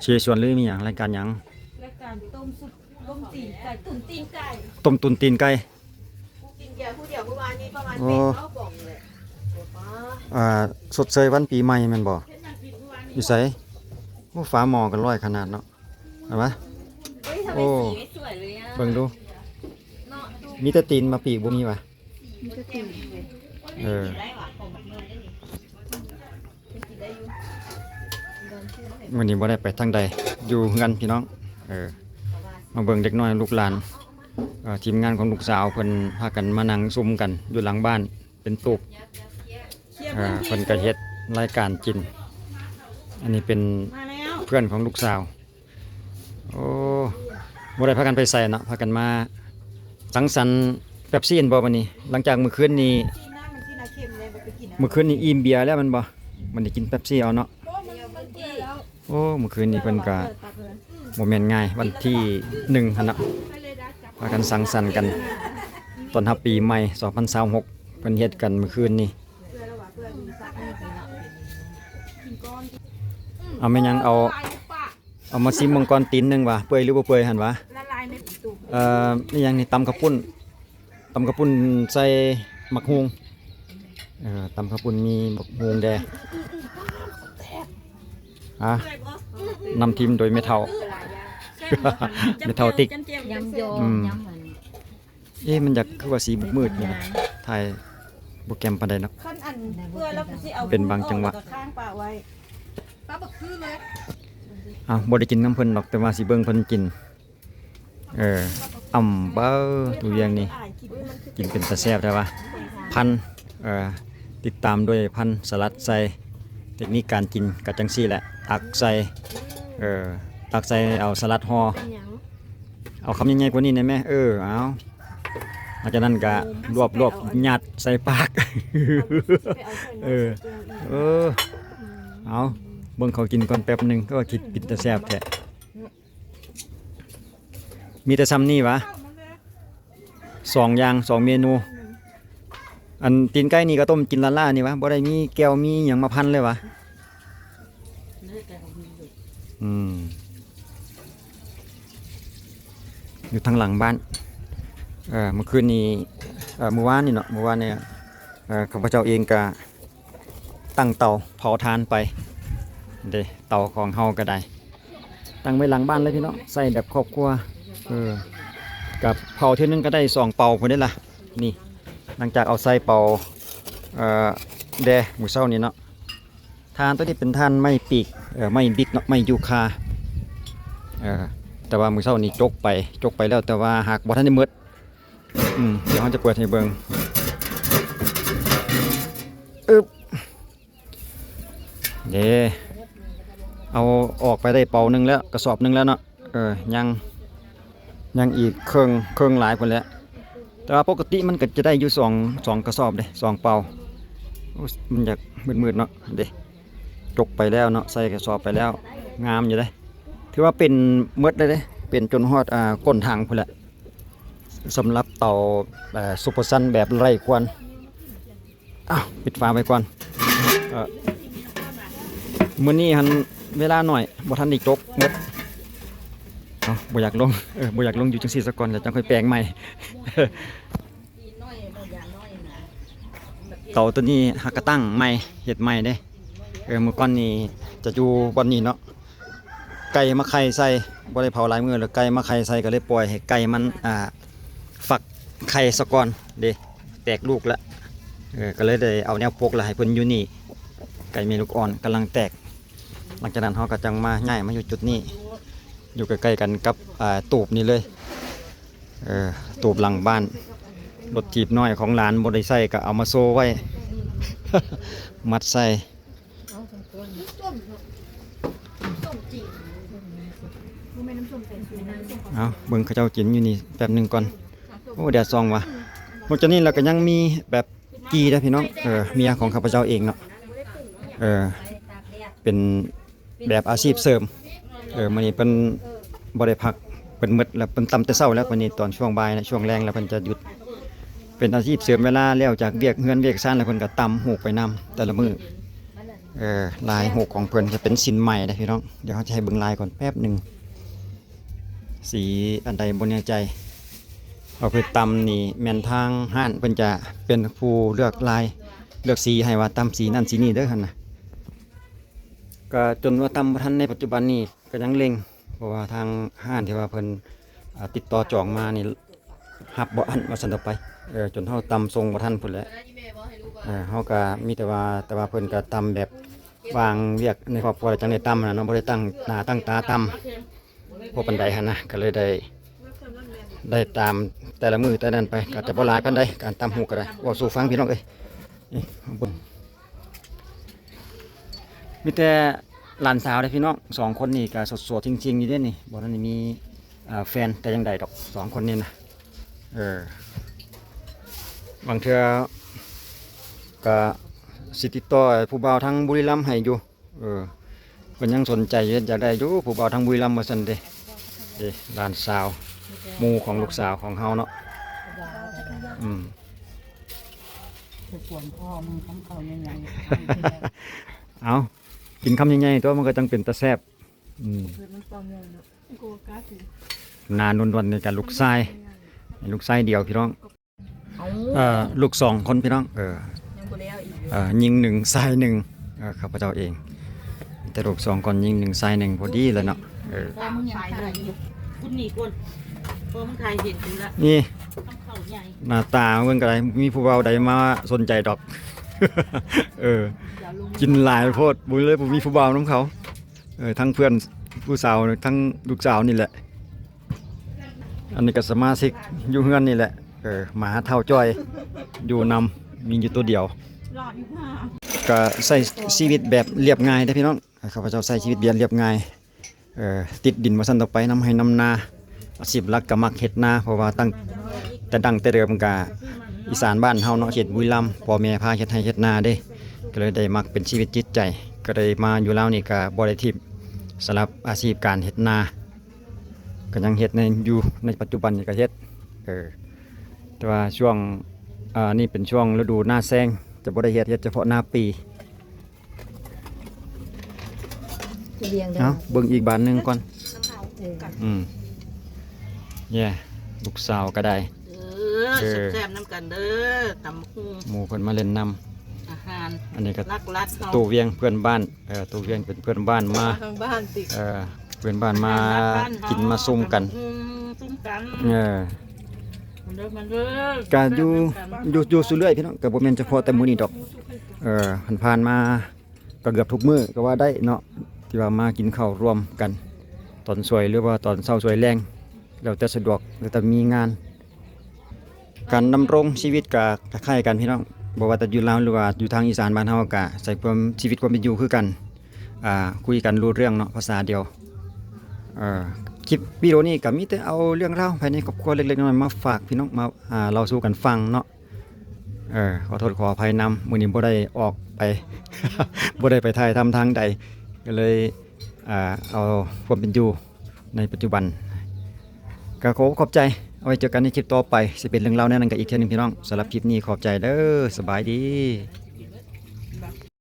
เชียร์ชวนหรือมีหยังรายการหยังรายการต้มซุปต้มตีนไก่ตุ๋นตีนไก่ ต้มตุนตีนไก่กินแก่ผู้เดียวเมื่อวานนี้ประมาณ โอ้ เป็นข้าวกล่องเลยสดเชยวันปีใหม่แม่นบ่อยู่ไสโอ้ฟ้าหมอกันร้อยขนาดเนาะเห็นปะเฮ้ยทำไม โอ้ สีไม่สวยเลยอ่ะ เบิ่งดู เนาะดู มีแต่ตีนมาปีกบ่มีวะ มันจะตีนเลย เออ ได้หวานของมันได้นี่กินได้อยู่โดนชื่อไม่เห็น วันนี้บ่ได้ไปทางใดอยู่เฮือนพี่น้องมาเบิ่งเด็กน้อยลูกหลานทีมงานของลูกสาวเพิ่นพากันมานั่งซุ่มกันอยู่หลังบ้านเป็นตูบเพิ่นก็เฮ็ดรายการกินอันนี้เป็น มาแล้ว เพื่อนของลูกสาวโอ้บ่ได้พากันไปใส่เนาะพากันมาสังสรรค์เป๊ปซี่บ่วันนี้หลังจากมื้อคืนนี้ ที่หน้ามันที่นาเค็มเลยไปกินนะ มื้อคืนนี้อิ่มเบียร์แล้วมันบ่มันได้กินเป๊ปซี่เอาเนาะ โอ้มันดีแล้ว โอ้มื้อคืนนี้เพิ่นก็บ่แม่นง่ายวันที่1หั่นเนาะพากันสังสรรค์กันต้อนรับปีใหม่2026เพิ่นเฮ็ดกันมื้อคืนนี้เอาแม่นยังเอามาซิมมังกรตีนหนึงว่ะเปื่อยหรือบ่เปื่อยหั่นวะ ละลายในตุ่ม นี่ยังนี่ตำข้าวปุ้นใส่หมักฮวงตำข้าวปุ้นมีหมักฮวงแดงนำทีมโดยเมทัล เมทัลติ๊ก ยำโย อืม ยำเหมือน มันอยากคือว่าสีมืดๆนี่นะถ่ายโปรแกรมปานใดเนาะ ขั้นอันเพื่อเราจะเอา เป็นบางจังหวะ ข้างปลาไว้ปลาบักคือเลย บ่ได้กินน้ำเพิ่นดอกแต่ว่าสิเบิ่งเพิ่นกินอ่ำเบ้อตัวอย่างนี้กินเป็นตาแซ่บได้ปะพันติดตามด้วยพันสลัดใส่เทคนิคการกินก็จังซี่แหละตักใส่ตักใส่เอาสลัดห่อเอาคำใหญ่ๆกว่านี้ได้ไหมเอาหลังจากนั้นก็รวบยัดใส่ปาก เอาเบิ่งเขากินก่อนแป๊บหนึงก็ว่าคิดกินแต่แซ่บแท้มีแต่ซ้ำนี่วะ2อย่าง2เมนูอันตีนไก่นี่ก็ต้มกินล่าๆนี่วะบ่ได้มีแก้วมีหยังมาพันเลยวะอยู่ทางหลังบ้านเมื่อคืนนี้เมื่อวานนี่เนาะเมื่อวานเนี่ยข้าพเจ้าเองก็ตั้งเตาเผาถ่านไปเด้เตาของเฮาก็ได้ตั้งไว้หลังบ้านเลยพี่น้องใส่แบบครอบครัวกับเผาเท่านึงก็ได้2เป่าพุ่นได้ล่ะนี่หลังจากเอาใส่เป่าแดมื้อเช้านี้เนาะถ่านตัวนี้เป็นถ่านไม้ปีกไม้บิ๊กเนาะไม้ยูคาแต่ว่ามื้อเช้านี้จกไปแล้วแต่ว่าหากบ่ทันได้หมดเดี๋ยวเราจะเปิดให้เบิ่งเด้เอาออกไปได้เป่าหนึงแล้วกระสอบหนึงแล้วเนาะยังอีกเครื่องหลายพุ่นแล้วแต่ว่าปกติมันก็จะได้อยู่2กระสอบเด้2เป่ามันอยากมืดๆเนาะเด้จกไปแล้วเนาะใส่กระสอบไปแล้วงามอยู่เด้ถือว่าเป็นหมดเลยเด้เป็นจนฮอดก้นถังพุ่นแหละสำหรับเตาซุปเปอร์ซันแบบไร้ควันปิดฝาไว้ก่อนมื้อนี้หันเวลาหน่อยบ่ทันได้จกหมดบ่อยากลงบ่อยากลงอยู่จังซี่ซะก่อนแล้วจังค่อยแปลงใหม่ เตาตัวนี้หักกระตั้งใหม่เฮ็ดใหม่เด้เมื่อก่อนนี้จะอยู่บ่อนนี้เนาะไก่มาไข่ใส่บ่ได้เผาหลายมื้อแล้วไก่มาไข่ใส่ก็เลยปล่อยให้ไก่มันฟักไข่ซะก่อนเด้แตกลูกแล้วก็เลยได้เอาแนวปกแล้วให้เพิ่นอยู่นี่ไก่มีลูกอ่อนกำลังแตกหลังจากนั้นเขาก็จังมาย้ายมาอยู่จุดนี้อยู่ใกล้ๆกันกับตูบนี่เลยตูบหลังบ้านรถจีบน้อยของหลานบ่ได้ใส่ก็เอามาโซ่ไว้ มัดใส่เอาเบิ่งเขาเจ้ากินอยู่นี่แป๊บหนึงก่อนโอ้แดดส่องว่ะนอกจากนี้เราก็ยังมีแบบกีนะพี่น้องเมียของข้าพเจ้าเองเนาะเป็นแบบอาชีพเสริมมื้อนี้เพิ่นบ่ได้พักเพิ่นหมดแล้วเพิ่นตำแต่เช้าแล้ววันนี้ตอนช่วงบ่ายนะช่วงแรงแล้วเพิ่นจะหยุดเป็นอาชีพเสริมเวลาแล้วจากเวียกเฮือนเวียกซ่านแล้วเพิ่นก็ตำหูกไปนำแต่ละมื้อ ลายหกของเพิ่นจะเป็นสินใหม่นะพี่น้องเดี๋ยวเขาจะให้เบิ่งลายก่อนแป๊บหนึงสีอันใดบ่แน่ใจเอาไปตำนี่แม่นทางห้านเพิ่นจะเป็นผู้เลือกลายเลือกสีให้ว่าตำสีนั่นสีนี้เด้อหั่นน่ะก็จนว่าตำบ่ทันในปัจจุบันนี้ก็ยังเล็งเพราะว่าทางห้านที่ว่าเพิ่นติดต่อจองมานี่รับบ่อันว่าซั่นต่อไปจนเฮาตำทรงบ่ทันพุ่นแหละเฮาก็มีแต่ว่าเพิ่นก็ตำแบบวางเวียกในครอบครัวจังได้ตำน่ะเนาะบ่ได้ตั้งหน้าตั้งตาตำพวกปานใดหั่นนะก็เลยได้ตามแต่ละมือแต่นั้นไปก็จะบ่หลายปานใดการตำหูก็ได้เว้าสู่ฟังพี่น้องเอ้ยนี่ข้างบนมีแต่หลานสาวเด้อพี่น้องสองคนนี่ก็สดๆจริงๆอยู่เด้นี่บ่ทันได้มีแฟนแต่ยังใดดอกสองคนนี่นะบางเทื่อก็สิติดต่อผู้บ่าวทางบุรีรัมย์ให้อยู่เพิ่นยังสนใจอยู่อยากได้อยู่ผู้บ่าวทางบุรีรัมย์ว่าซั่นเด้หลานสาวหมู่ของลูกสาวของเฮาเนาะจะปวนพ่อมึงทำเขายังไง เอากินคำใหญ่ๆตัวมันก็จังเป็นตะแซ่บนานวันๆในการลูกชายเดียวพี่น้องลูกสองคนพี่น้องยังบ่แล้วอีก ยิงหนึ่งชายหนึ่งข้าพเจ้าเองแต่ลูกสองคนยิงหนึ่งชายหนึ่งพอดีเลยเนาะพ่อมึงยังถ่ายอยู่คุณหนีก่อนพ่อมึงถ่ายเห็นอยู่ละ นี่ ทำเขาใหญ่ หน้าตาเพิ่นก็ได้มีผู้เฒ่าใดมาสนใจดอก กินหลายโพดบ่เลยบ่มีผู้บ่าวนํเขาทั้งเพื่อนผู้สาวทั้งลูกสาวนี่แหละอันนี้ก็สมาชิกอยู่เฮือนนี่แหละหมาเฒ่าจ้อยอยู่นำมีอยู่ตัวเดียว หลอดอยู่ค่ะ ก็ใช้ชีวิตแบบเรียบง่ายเด้อพี่น้องข้าพเจ้าใช้ชีวิตเรียบง่ายติดดินมาซั่นต่อไปนำให้นำนาอาชีพหลักก็มักเฮ็ดนาเพราะว่าตั้งแต่ดั้งแต่เดิมก็อีสานบ้านเฮาเนาะเขตบุรีรัมย์พ่อแม่พาเฮ็ดให้เฮ็ดนาเด้ก็เลยได้มักเป็นชีวิตจิตใจก็ได้มาอยู่ลาวนี่ก็บ่ได้ทิพย์สำหรับอาชีพการเฮ็ดนาก็ยังเฮ็ดอยู่ในปัจจุบันนี่ก็เฮ็ดแต่ว่าช่วงนี่เป็นช่วงฤดูหน้าแล้งจะบ่ได้เฮ็ดเฉพาะหน้าปีเลี้ยงได้ เอาเบิ่งอีกบานหนึงก่อนลูกสาวก็ได้ แซ่บๆน้ำกันเด้อตำหุ้ง หมู่เพิ่นมาเล่นนำ อาหาร อันนี้ก็ รักเขา ตู้เวียงเพื่อนบ้านตู้เวียงเป็นเพื่อนบ้านมา ทางบ้านติด เพื่อนบ้านมากินมาซุ่มกัน ซุ่มกัน มันเด้อมันเด้อ ก็อยู่สุเรื่อยพี่น้องก็บ่แม่นเฉพาะแต่มื้อนี้ดอกผ่านมาก็เกือบทุกมื้อก็ว่าได้เนาะที่ว่ามากินข้าวรวมกันตอนสวยหรือว่าตอนเช้าสวยแรงแล้วแต่สะดวกแล้วแต่มีงานการดำรงชีวิตก็คล้ายๆกันพี่น้องบ่ว่าแต่อยู่ลาวหรือว่าอยู่ทางอีสานบ้านเฮาก็ใส่ความชีวิตความเป็นอยู่คือกันคุยกันรู้เรื่องเนาะภาษาเดียวคลิปวิดีโอนี้ก็มีแต่เอาเรื่องราวภายในครอบครัวเล็กๆน้อยๆมาฝากพี่น้องมาเราสู่กันฟังเนาะขอโทษขออภัยนำมื้อนี้บ่ได้ออกไป บ่ได้ไปถ่ายทำทางใดก็เลยเอาความเป็นอยู่ในปัจจุบันก็ขอบใจเอาไว้เจอกันในคลิปต่อไปสิเป็นเรื่องราวแนวนั้นกันอีกเทื่อนึงพี่น้องสำหรับคลิปนี้ขอบใจเด้อสบายดี